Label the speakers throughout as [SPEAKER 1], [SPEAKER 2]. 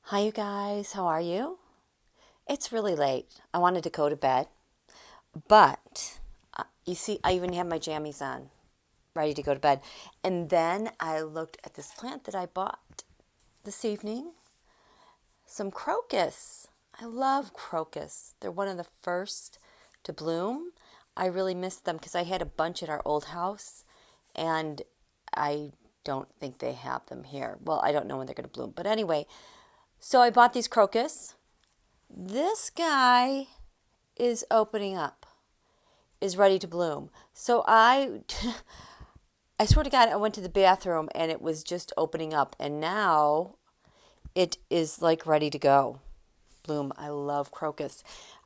[SPEAKER 1] Hi, you guys. How are you? It's really late. I wanted to go to bed, but you see, I even have my jammies on, ready to go to bed. And then I looked at this plant that I bought this evening, some crocus. I love crocus. They're one of the first to bloom. I really missed them because I had a bunch at our old house, and I don't think they have them here. Well, I don't know when they're going to bloom. But anyway, so I bought these crocus. This guy is opening up, is ready to bloom. So I swear to God, I went to the bathroom and it was just opening up, and now it is like ready to go. Bloom. I love crocus.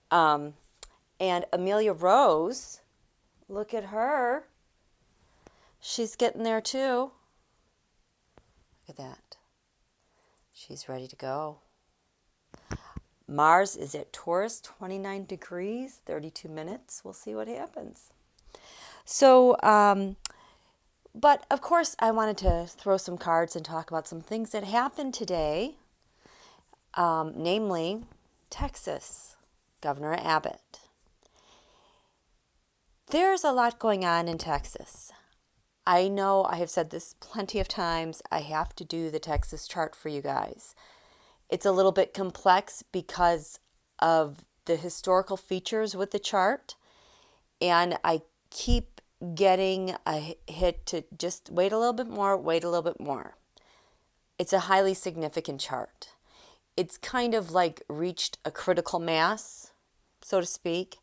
[SPEAKER 1] Um, and Amelia Rose, look at her. She's getting there too. Look at that. She's ready to go. Mars is at Taurus, 29 degrees, 32 minutes. We'll see what happens. So, but of course, I wanted to throw some cards and talk about some things that happened today, namely Texas, Governor Abbott. There's a lot going on in Texas. I know I have said this plenty of times. I have to do the Texas chart for you guys. It's a little bit complex because of the historical features with the chart, and I keep getting a hit to just wait a little bit more, wait a little bit more. It's a highly significant chart. It's kind of like reached a critical mass, so to speak.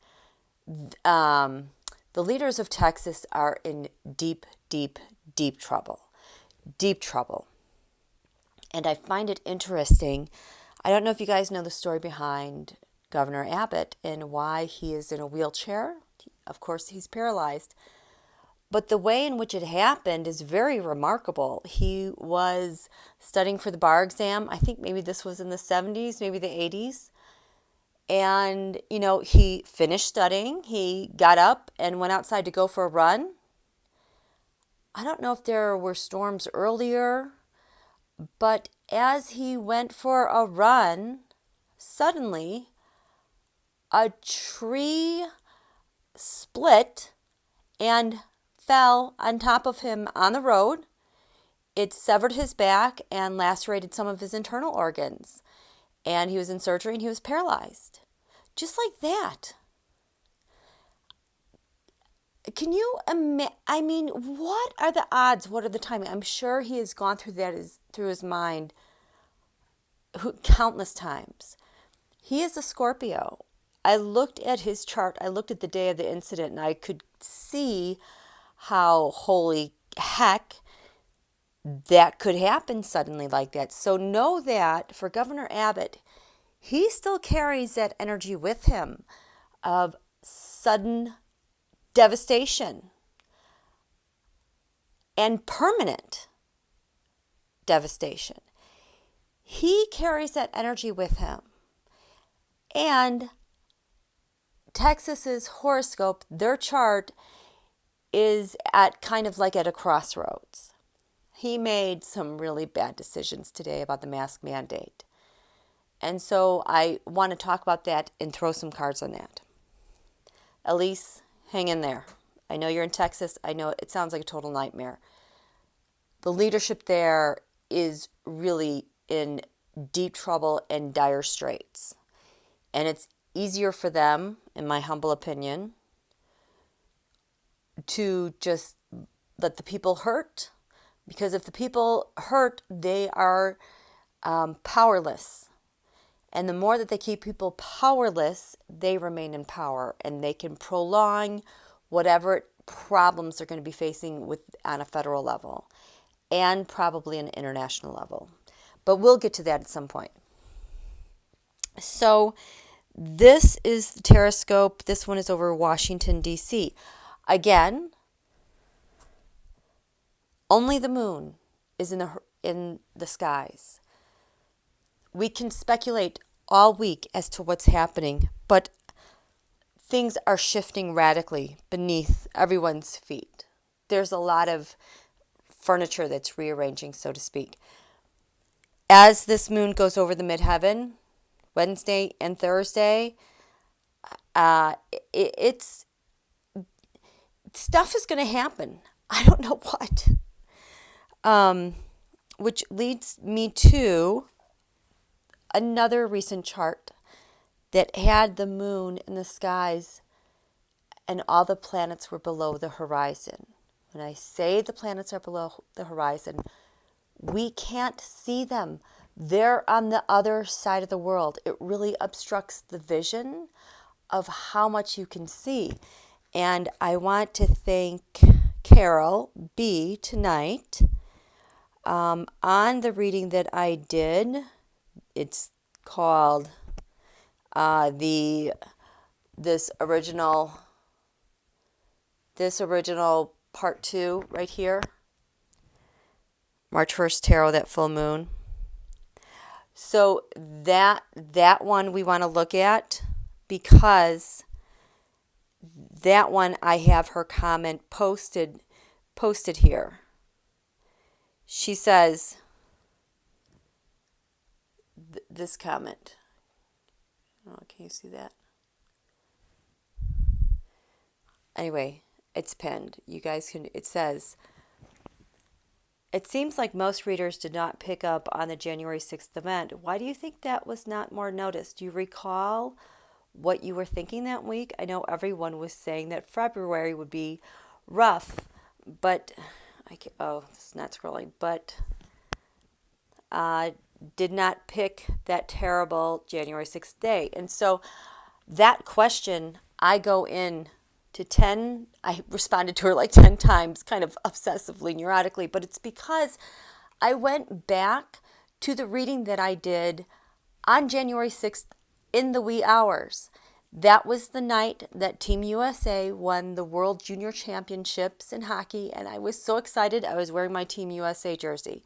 [SPEAKER 1] The leaders of Texas are in deep, deep, deep trouble. Deep trouble. And I find it interesting. I don't know if you guys know the story behind Governor Abbott and why he is in a wheelchair. Of course, he's paralyzed. But the way in which it happened is very remarkable. He was studying for the bar exam. I think maybe this was in the 70s, maybe the 80s. And, he finished studying. He got up and went outside to go for a run. I don't know if there were storms earlier, but as he went for a run, suddenly a tree split and fell on top of him on the road. It severed his back and lacerated some of his internal organs. And he was in surgery and he was paralyzed. Just like that. Can you imagine? What are the odds? What are the timing? I'm sure he has gone through that through his mind countless times. He is a Scorpio. I looked at his chart. I looked at the day of the incident, and I could see how, holy heck, that could happen suddenly like that. So know that for Governor Abbott, he still carries that energy with him of sudden devastation and permanent devastation. He carries that energy with him. And Texas's horoscope, their chart, is at kind of like at a crossroads. He made some really bad decisions today about the mask mandate. And so I want to talk about that and throw some cards on that. Elise, hang in there. I know you're in Texas. I know it sounds like a total nightmare. The leadership there is really in deep trouble and dire straits. And it's easier for them, in my humble opinion, to just let the people hurt. Because if the people hurt, they are powerless. And the more that they keep people powerless, they remain in power. And they can prolong whatever problems they're going to be facing on a federal level. And probably an international level. But we'll get to that at some point. So this is the Tarotstrology. This one is over Washington, D.C. Again, only the moon is in the skies. We can speculate all week as to what's happening, but things are shifting radically beneath everyone's feet. There's a lot of furniture that's rearranging, so to speak. as this moon goes over the midheaven, Wednesday and Thursday, it's stuff is going to happen. I don't know what. Which leads me to another recent chart that had the moon in the skies and all the planets were below the horizon. When I say the planets are below the horizon, we can't see them. They're on the other side of the world. It really obstructs the vision of how much you can see. And I want to thank Carol B. tonight on the reading that I did. It's called this original part 2 right here. March 1st tarot, that full moon. So that one we want to look at because that one I have her comment posted here. She says this comment. Oh, can you see that? Anyway, it's pinned. You guys can, it says, it seems like most readers did not pick up on the January 6th event. Why do you think that was not more noticed? Do you recall what you were thinking that week? I know everyone was saying that February would be rough, but, it's not scrolling, but did not pick that terrible January 6th day. And so that question, I go in to 10, I responded to her like 10 times, kind of obsessively, neurotically, but it's because I went back to the reading that I did on January 6th in the wee hours. That was the night that Team USA won the World Junior Championships in hockey, and I was so excited. I was wearing my Team USA jersey.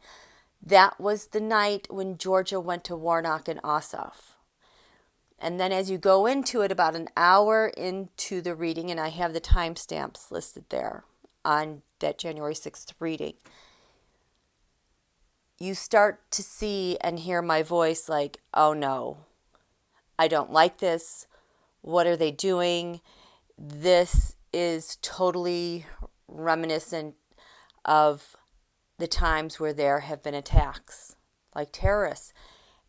[SPEAKER 1] That was the night when Georgia went to Warnock and Ossoff. And then as you go into it, about an hour into the reading, and I have the timestamps listed there on that January 6th reading, you start to see and hear my voice like, oh no, I don't like this. What are they doing? This is totally reminiscent of the times where there have been attacks, like terrorists.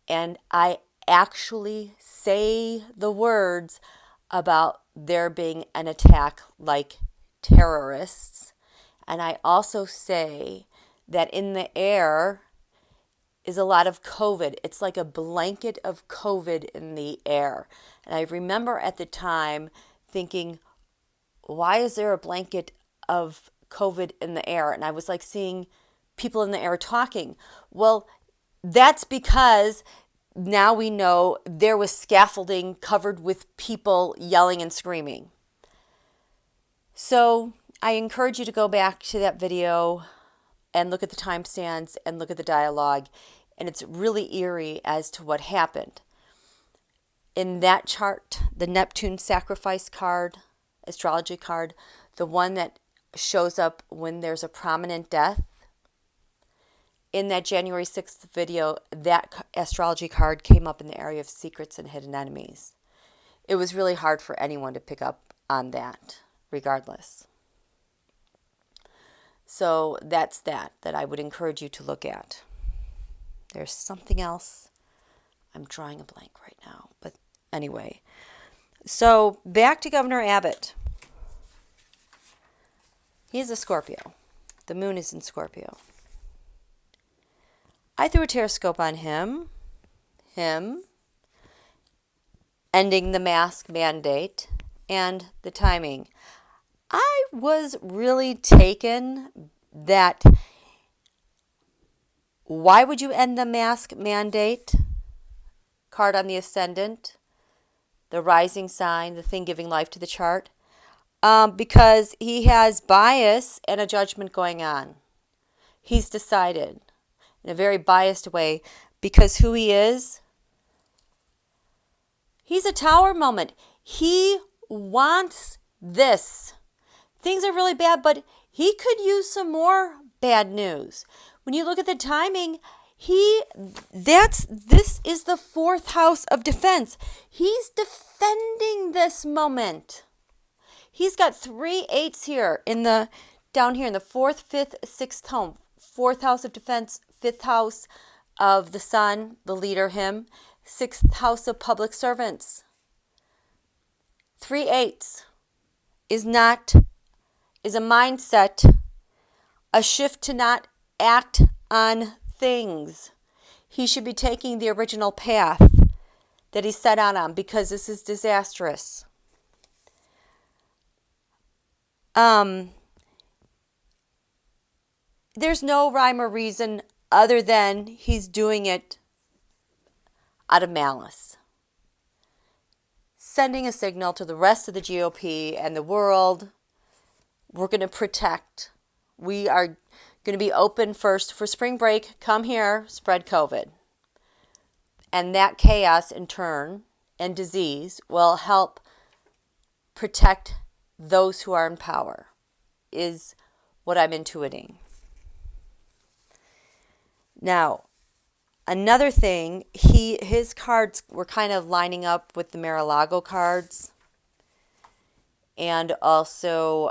[SPEAKER 1] And I actually say the words about there being an attack like terrorists. And I also say that in the air is a lot of COVID. It's like a blanket of COVID in the air. And I remember at the time thinking, why is there a blanket of COVID in the air? And I was like seeing people in the air talking. Well, that's because now we know there was scaffolding covered with people yelling and screaming. So I encourage you to go back to that video and look at the timestamps and look at the dialogue. And it's really eerie as to what happened. In that chart, the Neptune sacrifice card, astrology card, the one that shows up when there's a prominent death, in that January 6th video, that astrology card came up in the area of secrets and hidden enemies. It was really hard for anyone to pick up on that, regardless. So that's that I would encourage you to look at. There's something else. I'm drawing a blank right now. But anyway. So back to Governor Abbott. He's a Scorpio. The moon is in Scorpio. I threw a tartoscope on him, ending the mask mandate, and the timing. I was really taken that why would you end the mask mandate? Card on the ascendant, the rising sign, the thing giving life to the chart. Because he has bias and a judgment going on. He's decided in a very biased way because who he is, he's a tower moment. He wants this. Things are really bad, but he could use some more bad news. When you look at the timing, This is the fourth house of defense. He's defending this moment. He's got 3 8s here down here in the fourth, fifth, sixth home. Fourth house of defense, fifth house of the sun, the leader, him. Sixth house of public servants. 3 8s is a mindset, a shift to not act on things. He should be taking the original path that he set out on, because this is disastrous. There's no rhyme or reason other than he's doing it out of malice. Sending a signal to the rest of the GOP and the world, we're going to protect. We are going to be open first for spring break. Come here, spread COVID. And that chaos in turn and disease will help protect those who are in power, is what I'm intuiting. Now, another thing, his cards were kind of lining up with the Mar-a-Lago cards, and also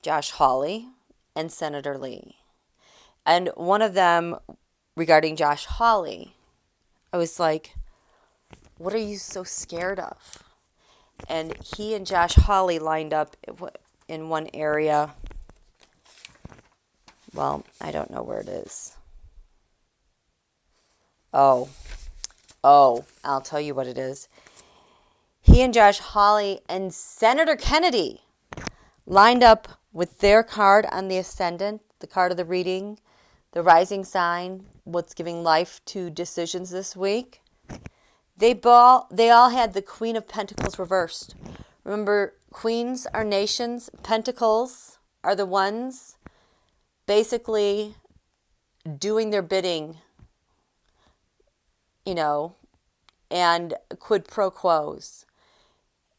[SPEAKER 1] Josh Hawley and Senator Lee. And one of them, regarding Josh Hawley, I was like, what are you so scared of? And he and Josh Hawley lined up in one area. Well, I don't know where it is. Oh, I'll tell you what it is. He and Josh Hawley and Senator Kennedy lined up with their card on the ascendant, the card of the reading, the rising sign, what's giving life to decisions this week. They all had the Queen of Pentacles reversed. Remember, queens are nations. Pentacles are the ones basically doing their bidding, and quid pro quos,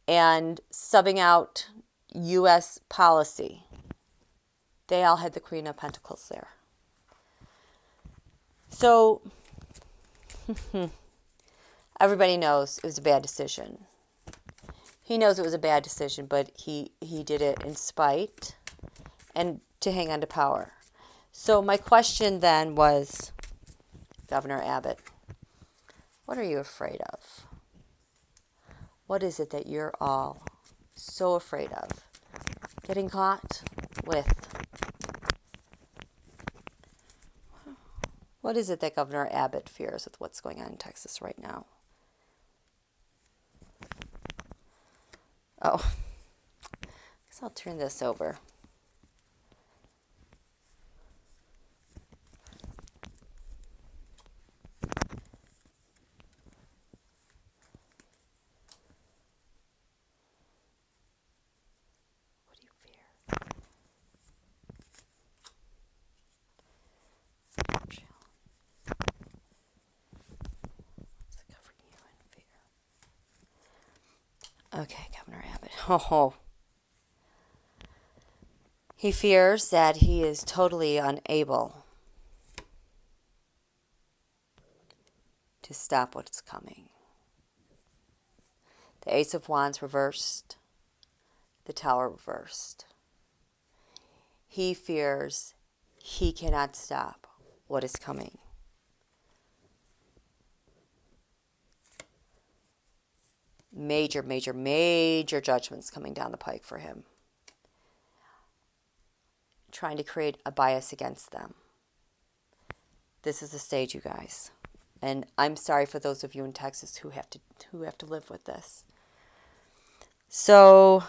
[SPEAKER 1] and subbing out U.S. policy. They all had the Queen of Pentacles there. So, everybody knows it was a bad decision. He knows it was a bad decision, but he did it in spite and to hang on to power. So my question then was, Governor Abbott, what are you afraid of? What is it that you're all so afraid of? Getting caught with? What is it that Governor Abbott fears with what's going on in Texas right now? Oh, I guess I'll turn this over. What do you fear? What's covering you in fear? Okay, Governor Abbott. Oh. He fears that he is totally unable to stop what's coming. The Ace of Wands reversed. The Tower reversed. He fears he cannot stop what is coming. Major, major, major judgments coming down the pike for him. Trying to create a bias against them. This is the stage, you guys. And I'm sorry for those of you in Texas who have to live with this. So,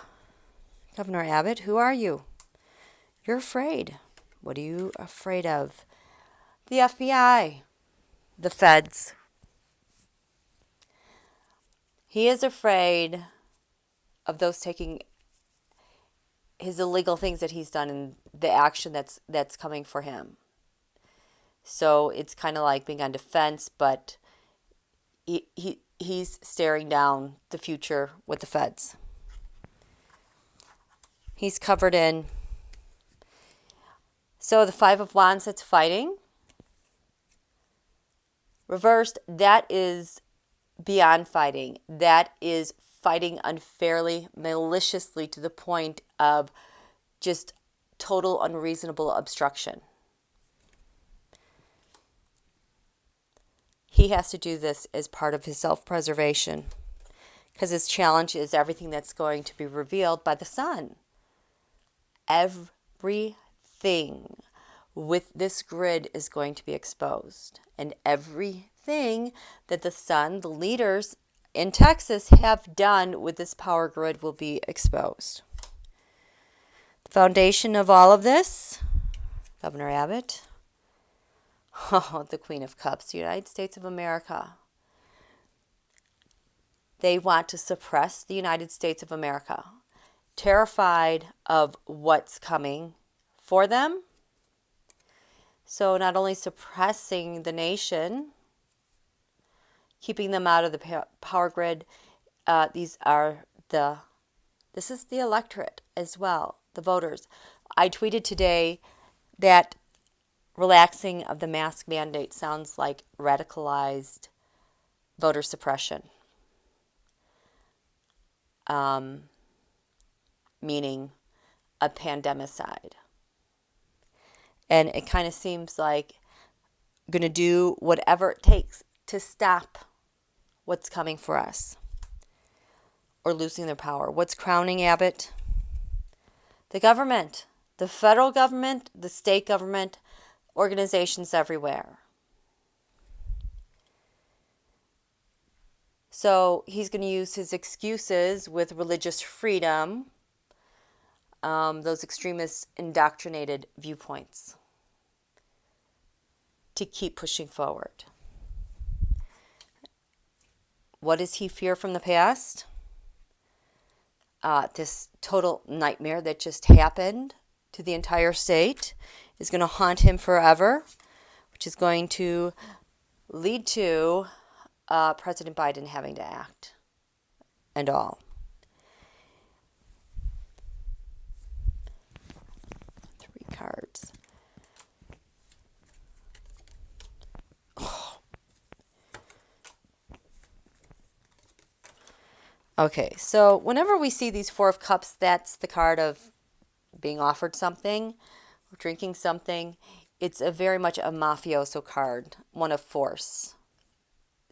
[SPEAKER 1] Governor Abbott, who are you? You're afraid. What are you afraid of? The FBI, the feds. He is afraid of those taking his illegal things that he's done and the action that's coming for him. So it's kind of like being on defense, but he's staring down the future with the feds. He's covered in. So the Five of Wands that's fighting. Reversed, that is beyond fighting. That is fighting unfairly, maliciously, to the point of just total unreasonable obstruction. He has to do this as part of his self-preservation, because his challenge is everything that's going to be revealed by the sun. Everything with this grid is going to be exposed, and everything that the sun, the leaders in Texas, have done with this power grid will be exposed. The foundation of all of this, Governor Abbott, the Queen of Cups, the United States of America. They want to suppress the United States of America, terrified of what's coming for them. So not only suppressing the nation, keeping them out of the power grid, this is the electorate as well, the voters. I tweeted today that relaxing of the mask mandate sounds like radicalized voter suppression. Meaning a pandemicide. And it kind of seems like going to do whatever it takes to stop what's coming for us or losing their power. What's crowning Abbott? The government, the federal government, the state government, organizations everywhere. So he's going to use his excuses with religious freedom, those extremist indoctrinated viewpoints, to keep pushing forward. What does he fear from the past? This total nightmare that just happened to the entire state is going to haunt him forever, which is going to lead to President Biden having to act and all. Three cards. Oh. Okay, so whenever we see these Four of Cups, that's the card of being offered something, drinking something. It's very much a mafioso card, one of force,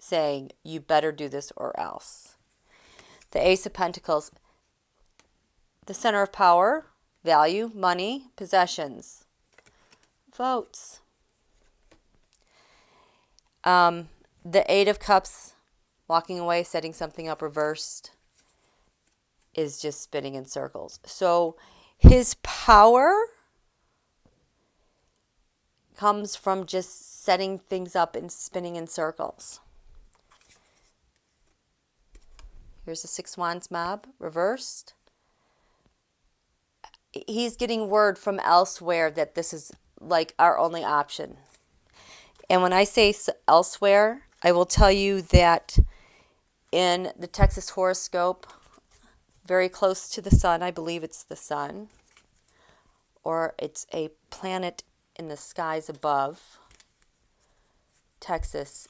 [SPEAKER 1] saying you better do this or else. The Ace of Pentacles, the center of power, value, money, possessions, votes. The Eight of Cups, walking away, setting something up reversed, is just spinning in circles. So his power comes from just setting things up and spinning in circles. Here's the Six Wands mob, reversed. He's getting word from elsewhere that this is like our only option. And when I say elsewhere, I will tell you that in the Texas horoscope, very close to the sun, I believe it's the sun, or it's a planet in the skies above Texas,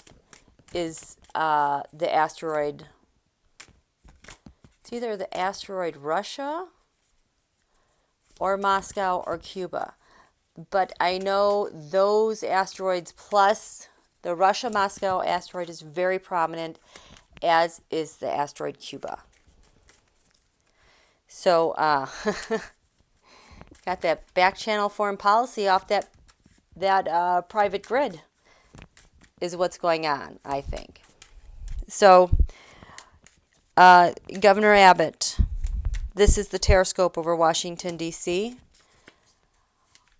[SPEAKER 1] is the asteroid. It's either the asteroid Russia or Moscow or Cuba. But I know those asteroids plus the Russia-Moscow asteroid is very prominent, as is the asteroid Cuba. So, got that back channel foreign policy off that private grid is what's going on, I think. So, Governor Abbott, this is the Tarotoscope over Washington, D.C.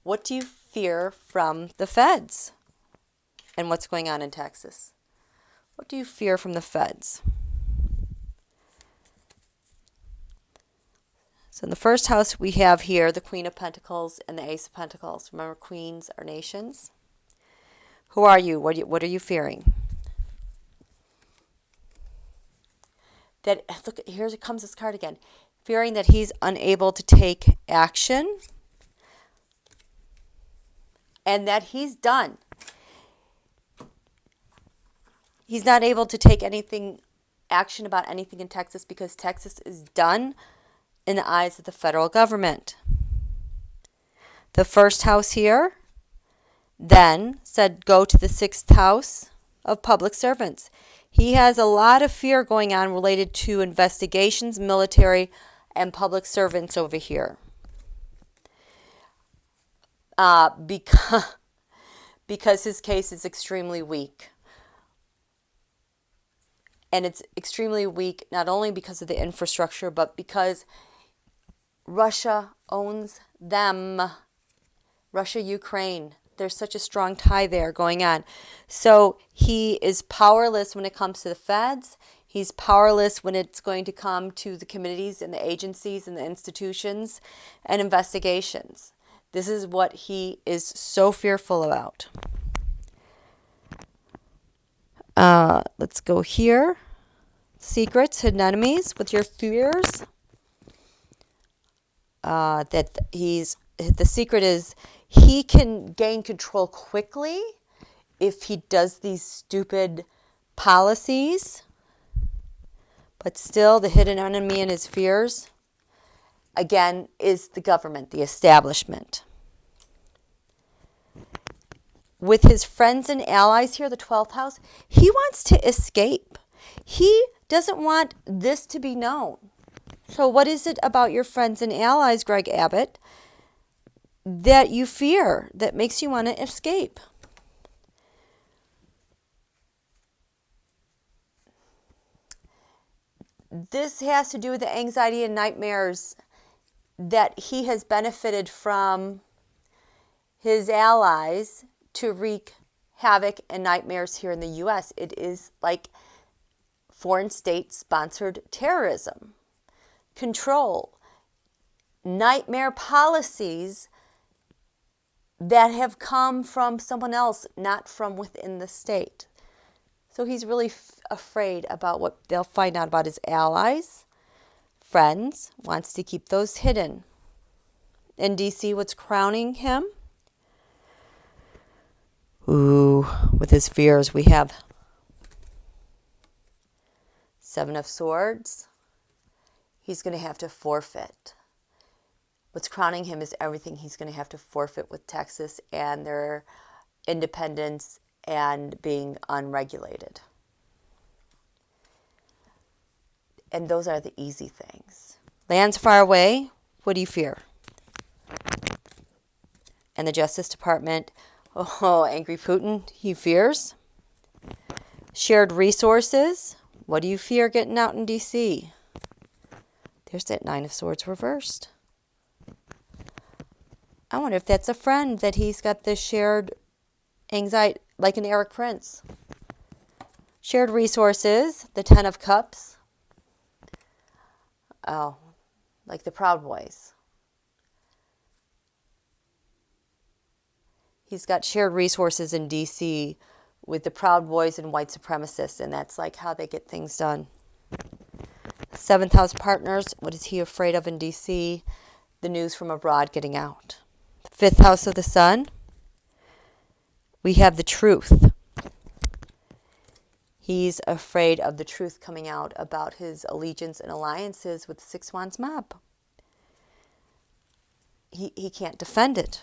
[SPEAKER 1] What do you fear from the feds and what's going on in Texas? What do you fear from the feds? So in the first house, we have here the Queen of Pentacles and the Ace of Pentacles. Remember, queens are nations. Who are you? What are you fearing? That, look, here comes this card again. Fearing that he's unable to take action and that he's done. He's not able to take action about anything in Texas because Texas is done in the eyes of the federal government. The first house here then said go to the 6th house of public servants. He has a lot of fear going on related to investigations, military, and public servants over here. Because his case is extremely weak. And it's extremely weak not only because of the infrastructure, but because Russia owns them. Russia, Ukraine. There's such a strong tie there going on. So he is powerless when it comes to the feds. He's powerless when it's going to come to the committees and the agencies and the institutions and investigations. This is what he is so fearful about. Let's go here. Secrets, hidden enemies with your fears. The secret is he can gain control quickly if he does these stupid policies. But still, the hidden enemy in his fears, again, is the government, the establishment. With his friends and allies here, the 12th house, he wants to escape. He doesn't want this to be known. So what is it about your friends and allies, Greg Abbott, that you fear, that makes you want to escape? This has to do with the anxiety and nightmares that he has benefited from his allies to wreak havoc and nightmares here in the U.S. It is like foreign state-sponsored terrorism, control, nightmare policies that have come from someone else, not from within the state. So he's really afraid about what they'll find out about his allies, friends, wants to keep those hidden. In D.C., what's crowning him? With his fears, we have 7 of Swords. He's going to have to forfeit. What's crowning him is everything he's going to have to forfeit with Texas and their independence and being unregulated. And those are the easy things. Lands far away, what do you fear? And the Justice Department, angry Putin, he fears. Shared resources, what do you fear getting out in D.C.? There's that 9 of Swords reversed. I wonder if that's a friend that he's got this shared anxiety, like an Eric Prince. Shared resources, the 10 of Cups. Oh, like the Proud Boys. He's got shared resources in D.C. with the Proud Boys and white supremacists, and that's like how they get things done. 7th house partners, what is he afraid of in D.C.? The news from abroad getting out. 5th house of the Sun, we have the truth. He's afraid of the truth coming out about his allegiance and alliances with the 6 Wands mob. He can't defend it.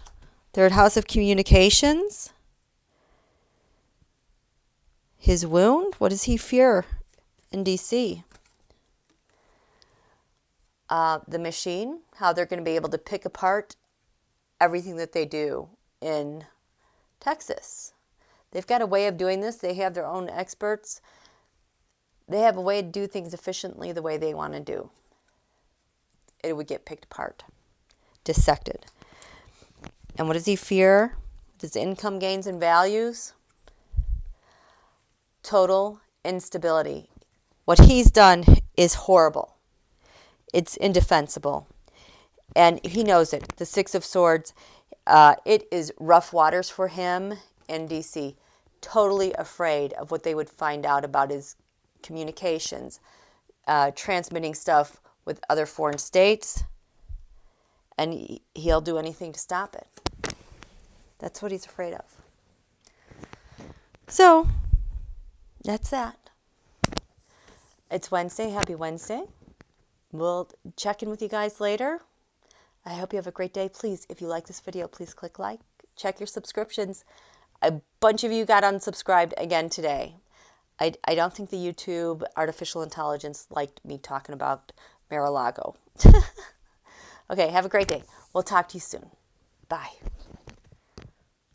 [SPEAKER 1] 3rd house of communications, his wound, what does he fear in D.C.? The machine, how they're going to be able to pick apart everything that they do in Texas. They've got a way of doing this. They have their own experts. They have a way to do things efficiently the way they want to do. It would get picked apart, dissected. And what does he fear? His income gains and values. Total instability. What he's done is horrible. It's indefensible. And he knows it. The 6 of Swords, it is rough waters for him in D.C. Totally afraid of what they would find out about his communications, transmitting stuff with other foreign states, and he'll do anything to stop it. That's what he's afraid of. So, That's that. It's Wednesday. Happy Wednesday. We'll check in with you guys later. I hope you have a great day. Please, if you like this video, please click like. Check your subscriptions. A bunch of you got unsubscribed again today. I don't think the YouTube artificial intelligence liked me talking about Mar-a-Lago. Okay, have a great day. We'll talk to you soon. Bye.